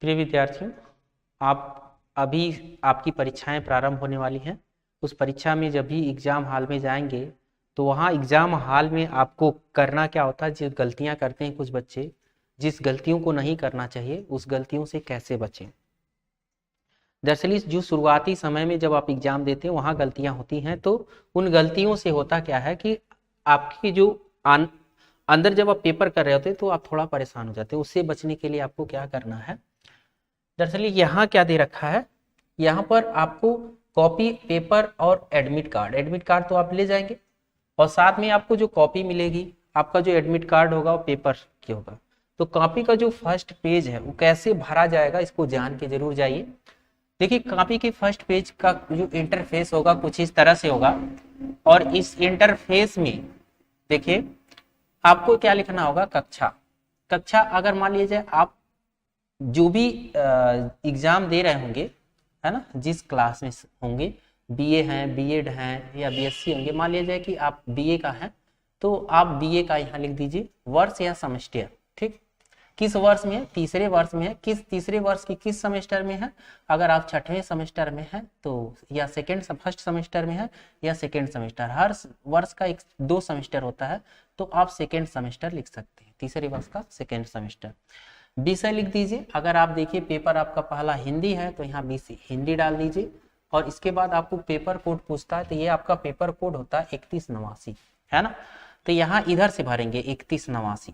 प्रिय विद्यार्थियों, आप अभी आपकी परीक्षाएं प्रारंभ होने वाली हैं। उस परीक्षा में जब भी एग्जाम हॉल में जाएंगे तो वहाँ एग्जाम हॉल में आपको करना क्या होता है, जो गलतियां करते हैं कुछ बच्चे, जिस गलतियों को नहीं करना चाहिए उस गलतियों से कैसे बचें। दरअसल जो शुरुआती समय में जब आप एग्जाम देते हैं वहाँ गलतियां होती हैं, तो उन गलतियों से होता क्या है कि आपकी जो अंदर जब आप पेपर कर रहे होते हैं तो आप थोड़ा परेशान हो जाते हैं। उससे बचने के लिए आपको क्या करना है, दरअसल यहाँ क्या दे रखा है, यहाँ पर आपको कॉपी, पेपर और एडमिट कार्ड तो आप ले जाएंगे, और साथ में आपको जो कॉपी मिलेगी, आपका जो एडमिट कार्ड होगा वो पेपर की होगा। तो कॉपी का जो फर्स्ट पेज है वो कैसे भरा जाएगा, इसको जान के जरूर जाइए। देखिए, कॉपी के फर्स्ट पेज का जो इंटरफेस होगा कुछ इस तरह से होगा, और इस इंटरफेस में देखिए आपको क्या लिखना होगा, कक्षा। अगर मान लीजिए आप जो भी एग्जाम दे रहे होंगे, है ना, जिस क्लास में होंगे, बीए हैं, बीएड हैं या बीएससी होंगे, मान लीजिए कि आप बीए का हैं तो आप बीए का यहाँ लिख दीजिए वर्ष या सेमेस्टर। ठीक, किस वर्ष में है, तीसरे वर्ष में है, किस तीसरे वर्ष की किस सेमेस्टर में है। अगर आप छठवें सेमेस्टर में है तो या फर्स्ट सेमेस्टर में है या सेकेंड सेमेस्टर, हर वर्ष का दो सेमेस्टर होता है तो आप सेकेंड सेमेस्टर लिख सकते हैं, तीसरे वर्ष का सेकेंड सेमेस्टर। विषय लिख दीजिए, अगर आप देखिए पेपर आपका पहला हिंदी है तो यहाँ विषय हिंदी डाल दीजिए, और इसके बाद आपको पेपर कोड पूछता है तो ये आपका पेपर कोड होता है 3189, है ना। तो यहाँ इधर से भरेंगे 3189।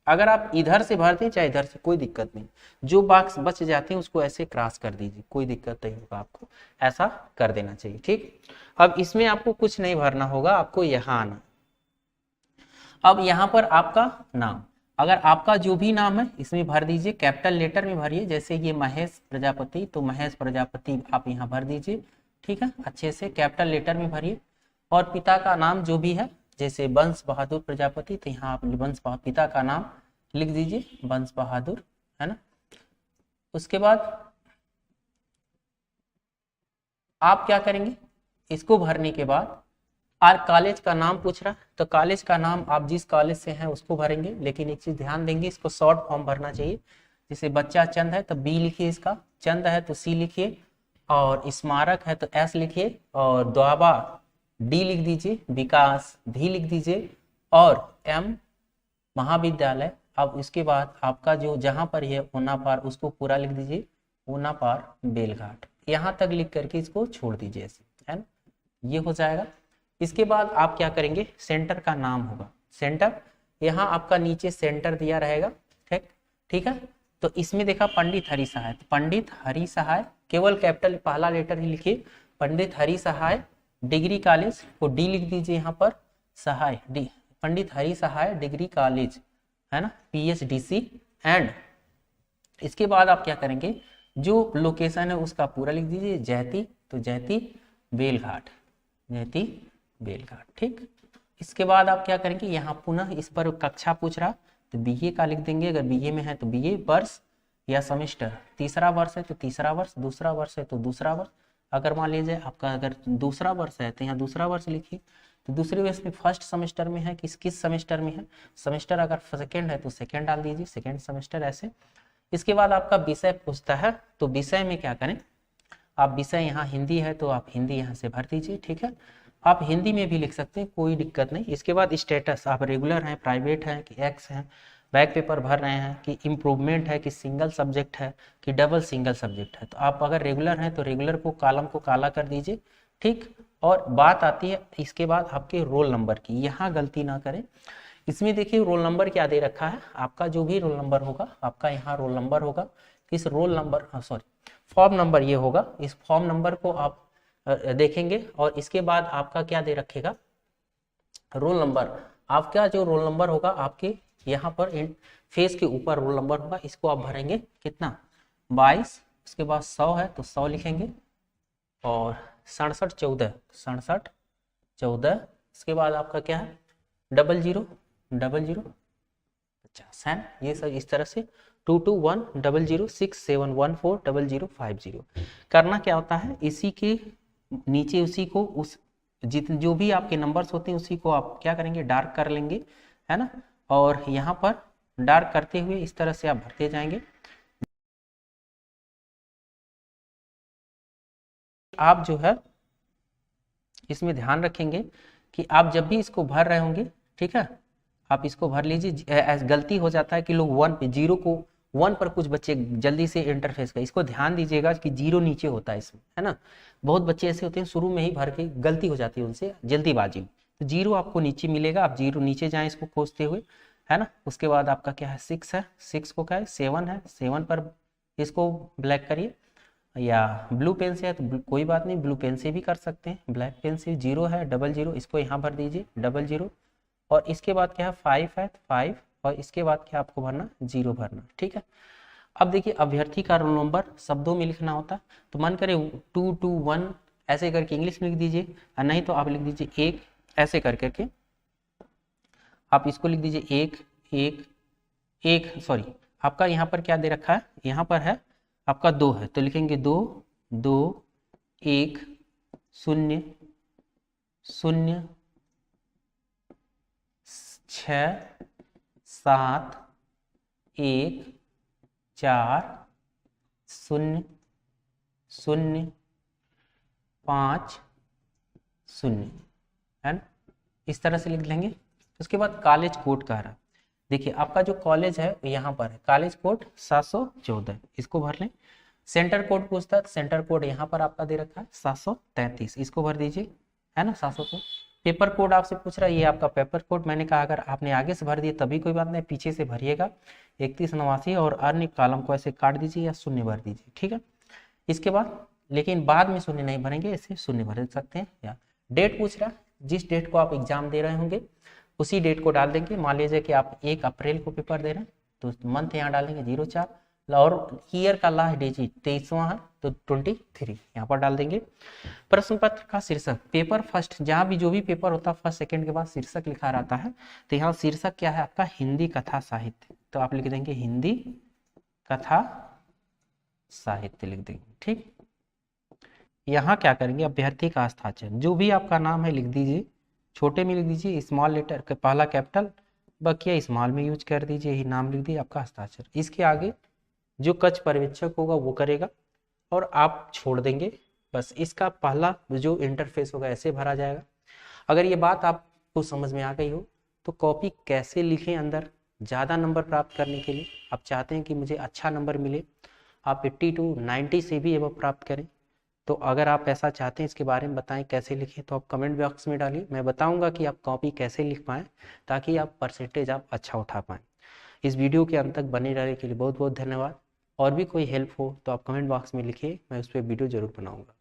अगर आप इधर से भरते हैं चाहे इधर से, कोई दिक्कत नहीं, जो बॉक्स बच जाते हैं उसको ऐसे क्रॉस कर दीजिए, कोई दिक्कत नहीं होगा, आपको ऐसा कर देना चाहिए। ठीक, अब इसमें आपको कुछ नहीं भरना होगा, आपको यहाँ आना। अब यहाँ पर आपका नाम, अगर आपका जो भी नाम है इसमें भर दीजिए, कैपिटल लेटर में भरिए। जैसे ये महेश प्रजापति, तो महेश प्रजापति आप यहाँ भर दीजिए। ठीक है, अच्छे से कैपिटल लेटर में भरिए। और पिता का नाम जो भी है, जैसे वंश बहादुर प्रजापति, तो यहाँ आप पिता का नाम लिख दीजिए, वंश बहादुर, है ना। उसके बाद आप क्या करेंगे, इसको भरने के बाद और कॉलेज का नाम पूछ रहा, तो कॉलेज का नाम आप जिस कॉलेज से हैं उसको भरेंगे, लेकिन एक चीज ध्यान देंगे, इसको शॉर्ट फॉर्म भरना चाहिए। जैसे बच्चा चंद है तो बी लिखिए, इसका चंद है तो सी लिखिए, और स्मारक है तो एस लिखिए, और द्वाबा डी लिख दीजिए, विकास भी लिख दीजिए, और एम महाविद्यालय। अब इसके बाद आपका जो जहां पर है ऊनापार, उसको पूरा लिख दीजिए, ऊनापार बेलघाट, यहाँ तक लिख करके इसको छोड़ दीजिए ऐसे, है ना, ये हो जाएगा। इसके बाद आप क्या करेंगे, सेंटर का नाम होगा, सेंटर, यहाँ आपका नीचे सेंटर दिया रहेगा। ठीक है, तो इसमें देखा पंडित हरि सहाय, तो पंडित हरि सहाय केवल कैपिटल पहला लेटर ही लिखिए, पंडित हरि सहाय डिग्री कॉलेज को डी लिख दीजिए, यहाँ पर सहाय डी, पंडित हरि सहाय डिग्री कॉलेज, है ना, PHDC। एंड इसके बाद आप क्या करेंगे, जो लोकेशन है उसका पूरा लिख दीजिए, जैती, तो जैती बेलघाट, जैती बेलघाट। ठीक, इसके बाद आप क्या करेंगे, यहाँ पुनः इस पर कक्षा पूछ रहा तो बीए का लिख देंगे, अगर बीए में है तो बीए वर्ष या सेमेस्टर, तीसरा वर्ष है तो तीसरा वर्ष, दूसरा वर्ष है तो दूसरा वर्ष। अगर मान लीजिए आपका अगर दूसरा वर्ष है तो यहाँ दूसरा वर्ष लिखिए, तो दूसरे वर्ष में फर्स्ट सेमेस्टर में है, किस सेमेस्टर में है, सेमेस्टर अगर सेकेंड है तो सेकेंड डाल दीजिए, सेकेंड सेमेस्टर ऐसे। इसके बाद आपका विषय पूछता है, तो विषय में क्या करें, आप विषय यहाँ हिंदी है तो आप हिंदी यहाँ से भर दीजिए। ठीक है, आप हिंदी में भी लिख सकते हैं, कोई दिक्कत नहीं। इसके बाद स्टेटस, आप रेगुलर हैं, प्राइवेट हैं कि एक्स हैं, बैक पेपर भर रहे हैं कि इम्प्रूवमेंट है, कि सिंगल सब्जेक्ट है कि डबल सिंगल सब्जेक्ट है। तो आप अगर रेगुलर हैं तो रेगुलर को कॉलम को काला कर दीजिए। ठीक, और बात आती है इसके बाद आपके रोल नंबर की, यहाँ गलती ना करें। इसमें देखिए रोल नंबर क्या दे रखा है, आपका जो भी रोल नंबर होगा, आपका यहाँ रोल नंबर होगा, इस रोल नंबर फॉर्म नंबर ये होगा, इस फॉर्म नंबर को आप देखेंगे, और इसके बाद आपका क्या दे रखेगा, रोल नंबर। आपका जो रोल नंबर होगा आपके यहाँ पर फेस के ऊपर रोल नंबर होगा, इसको आप भरेंगे कितना, 22। उसके बाद 100 है तो 100 लिखेंगे, और 67 14। इसके बाद आपका क्या है, 00 50 है, ये सब इस तरह से 22100671400050। करना क्या होता है, इसी के नीचे उसी को उस जो भी आपके नंबर्स होते हैं उसी को आप क्या करेंगे, डार्क कर लेंगे, है ना, और यहाँ पर डार्क करते हुए इस तरह से आप भरते जाएंगे। आप जो है इसमें ध्यान रखेंगे कि आप जब भी इसको भर रहे होंगे, ठीक है, आप इसको भर लीजिए। गलती हो जाता है कि लोग 1 पे, 0 को 1 पर कुछ बच्चे जल्दी से इंटरफेस का, इसको ध्यान दीजिएगा कि 0 नीचे होता है इसमें, है ना। बहुत बच्चे ऐसे होते हैं शुरू में ही भर के, गलती हो जाती है उनसे जल्दीबाजी में, तो 0 आपको नीचे मिलेगा। आप 0 नीचे जाएं इसको खोजते हुए, है ना। उसके बाद आपका क्या है 6 है, 6 को क्या है 7 है, 7 पर इसको ब्लैक करिए, या ब्लू पेन से है तो कोई बात नहीं, ब्लू पेन से भी कर सकते हैं, ब्लैक पेन से। 0 है, 00, इसको यहाँ भर दीजिए 00, और इसके बाद क्या है 5 है, 5, और इसके बाद क्या आपको भरना 0 भरना, ठीक है। अब देखिए अभ्यर्थी का रोल नंबर शब्दों में लिखना होता है, तो मन करे 2 2 1 ऐसे करके इंग्लिश में लिख दीजिए, और नहीं तो आप लिख दीजिए 1 ऐसे कर करके आप इसको लिख दीजिए 1 1 1, सॉरी आपका यहाँ पर क्या दे रखा है, यहाँ पर है आपका 2 है, तो लिखेंगे 2 2 1 0 0 6 7 1 4 0 0 5 0, है ना। इस तरह से लिख लेंगे। उसके बाद कॉलेज कोड कह रहा है, देखिए आपका जो कॉलेज है यहाँ पर है, कॉलेज कोड 714, इसको भर लें। सेंटर कोड पूछता है, सेंटर कोड यहाँ पर आपका दे रखा है 733, इसको भर दीजिए, है ना 700। पेपर कोड आपसे पूछ रहा है, ये आपका पेपर कोड, मैंने कहा अगर आपने आगे से भर दिए तभी कोई बात नहीं, पीछे से भरिएगा 3189, और अन्य कॉलम को ऐसे काट दीजिए या शून्य भर दीजिए, ठीक है। इसके बाद लेकिन बाद में शून्य नहीं भरेंगे, ऐसे शून्य भर सकते हैं। या डेट पूछ रहा है, जिस डेट को आप एग्जाम दे रहे होंगे उसी डेट को डाल देंगे। मान लीजिए कि आप 1 अप्रैल को पेपर दे रहे हैं, तो मंथ यहाँ डालेंगे 04, और ईयर का लास्ट डिजिट 23वां है तो 23 यहाँ पर डाल देंगे। प्रश्न पत्र का शीर्षक, पेपर फर्स्ट, जहाँ भी जो भी पेपर होता है फर्स्ट सेकंड के बाद शीर्षक लिखा रहता है, तो यहाँ शीर्षक क्या है आपका हिंदी कथा साहित्य, तो आप लिख देंगे हिंदी कथा साहित्य लिख देंगे, ठीक। यहाँ क्या करेंगे अभ्यर्थी का हस्ताक्षर, जो भी आपका नाम है लिख दीजिए, छोटे में लिख दीजिए, स्मॉल लेटर का पहला कैपिटल, बाकी स्मॉल में यूज कर दीजिए, यही नाम लिख दिए आपका हस्ताक्षर। इसके आगे जो कक्ष पर्यवेक्षक होगा वो करेगा और आप छोड़ देंगे, बस इसका पहला जो इंटरफेस होगा ऐसे भरा जाएगा। अगर ये बात आपको समझ में आ गई हो तो कॉपी कैसे लिखें अंदर ज़्यादा नंबर प्राप्त करने के लिए, आप चाहते हैं कि मुझे अच्छा नंबर मिले, आप 80 to 90 से भी एबव प्राप्त करें, तो अगर आप ऐसा चाहते हैं इसके बारे में बताएं कैसे लिखें, तो आप कमेंट बॉक्स में डालिए, मैं बताऊंगा कि आप कॉपी कैसे लिख पाएँ ताकि आप परसेंटेज आप अच्छा उठा पाएँ। इस वीडियो के अंत तक बने रहने के लिए बहुत बहुत धन्यवाद। और भी कोई हेल्प हो तो आप कमेंट बॉक्स में लिखिए, मैं उस पर वीडियो जरूर बनाऊंगा।